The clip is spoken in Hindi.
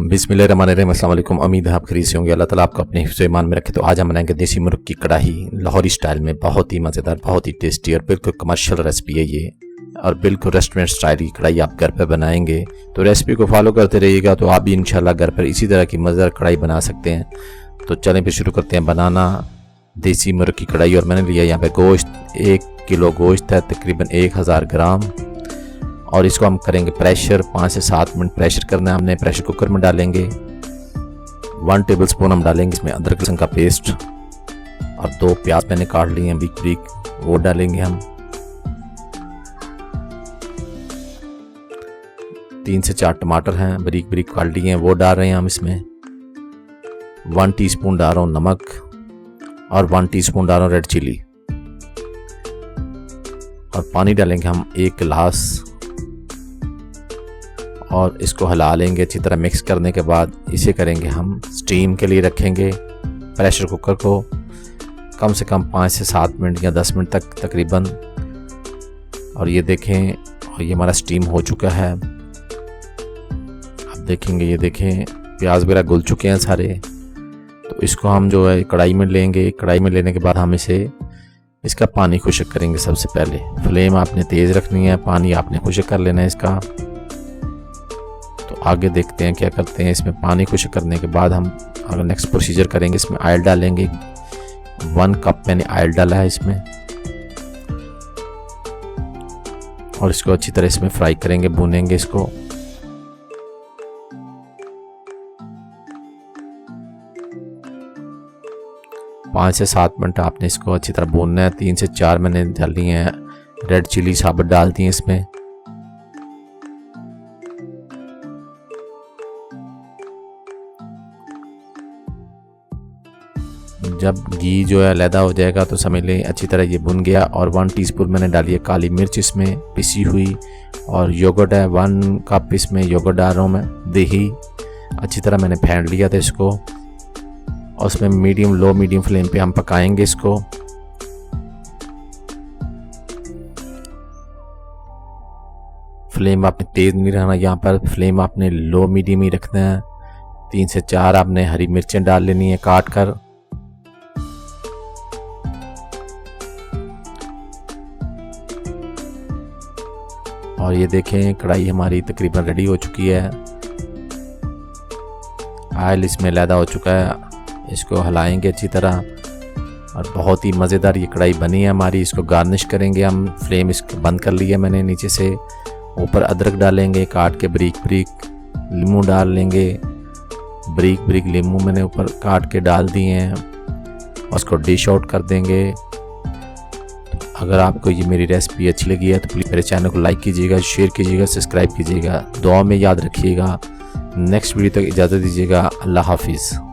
बिस्मिल्लाहिर्रहमानिर्रहीम। अस्सलाम वालेकुम। उम्मीद है आप खरीद से होंगे। अल्लाह ताला आपको अपने हिफ्ज़ ईमान में रखे। तो आज हम बनाएंगे देसी मुर्ग की कढ़ाई लाहौरी स्टाइल में। बहुत ही मज़ेदार, बहुत ही टेस्टी और बिल्कुल कमर्शियल रेसिपी है ये, और बिल्कुल रेस्टोरेंट स्टाइल की कढ़ाई आप घर पर बनाएंगे। तो रेसिपी को फॉलो करते रहिएगा तो आप भी इंशाल्लाह घर पर इसी तरह की मज़ेदार कढ़ाई बना सकते हैं। तो चलें फिर शुरू करते हैं बनाना देसी मुर्ग की कढ़ाई। और मैंने लिया यहाँ पे गोश्त, 1 किलो गोश्त है, तकरीबन 1000 ग्राम। और इसको हम करेंगे प्रेशर, 5 से 7 मिनट प्रेशर करना है हमने। प्रेशर कुकर में डालेंगे 1 टेबलस्पून हम डालेंगे इसमें अदरक लहसुन का पेस्ट, और 2 प्याज मैंने काट लिए हैं बारीक बारीक, वो डालेंगे हम। 3 से 4 टमाटर हैं बारीक बारीक काट लिए हैं, वो डाल रहे हैं हम इसमें। 1 टीस्पून डाल रहा हूँ नमक, और 1 टीस्पून डाल रहा हूँ रेड चिली। और पानी डालेंगे हम 1 गिलास, और इसको हिला लेंगे अच्छी तरह। मिक्स करने के बाद इसे करेंगे हम स्टीम के लिए रखेंगे प्रेशर कुकर को कम से कम 5 से 7 मिनट या 10 मिनट तक तकरीबन। और ये देखें, और ये हमारा स्टीम हो चुका है। आप देखेंगे, ये देखें प्याज वगैरह घुल चुके हैं सारे। तो इसको हम जो है कढ़ाई में लेंगे। कढ़ाई में लेने के बाद हम इसका पानी खुश्क करेंगे। सबसे पहले फ्लेम आपने तेज़ रखनी है, पानी आपने खुश्क कर लेना है इसका। तो आगे देखते हैं क्या करते हैं। इसमें पानी खुश्क करने के बाद हम अगर नेक्स्ट प्रोसीजर करेंगे, इसमें ऑयल डालेंगे। 1 कप मैंने ऑयल डाला है इसमें, और इसको अच्छी तरह इसमें फ्राई करेंगे, भूनेंगे इसको। पाँच से 7 मिनट आपने इसको अच्छी तरह भूनना है। 3 से 4 मैंने डाली हैं रेड चिली साबुत डाल दी है इसमें। जब घी जो है अलहदा हो जाएगा तो समझ लें अच्छी तरह ये भुन गया। और 1 टीस्पून मैंने डाली है काली मिर्च इसमें पिसी हुई, और योगर्ट है 1 कप इसमें योगर्ट डाल रहा हूँ मैं, दही। अच्छी तरह मैंने फेंट लिया था इसको, और उसमें लो मीडियम फ्लेम पे हम पकाएंगे इसको। फ्लेम आपने तेज़ नहीं रखना, यहाँ पर फ्लेम आपने लो मीडियम ही रखना है। 3 से 4 आपने हरी मिर्चें डाल लेनी है काट कर। और ये देखें कढ़ाई हमारी तकरीबन रेडी हो चुकी है। ऑयल इसमें अलहदा हो चुका है। इसको हिलाएंगे अच्छी तरह, और बहुत ही मज़ेदार ये कढ़ाई बनी है हमारी। इसको गार्निश करेंगे हम। फ्लेम इसको बंद कर लिया मैंने नीचे से। ऊपर अदरक डालेंगे काट के बारीक बारीक, नींबू डाल लेंगे बारीक बारीक, नींबू मैंने ऊपर काट के डाल दिए हैं। और उसको डिश आउट कर देंगे। अगर आपको ये मेरी रेसिपी अच्छी लगी है तो प्लीज़ मेरे चैनल को लाइक कीजिएगा, शेयर कीजिएगा, सब्सक्राइब कीजिएगा, दुआ में याद रखिएगा। नेक्स्ट वीडियो तक इजाज़त दीजिएगा। अल्लाह हाफिज़।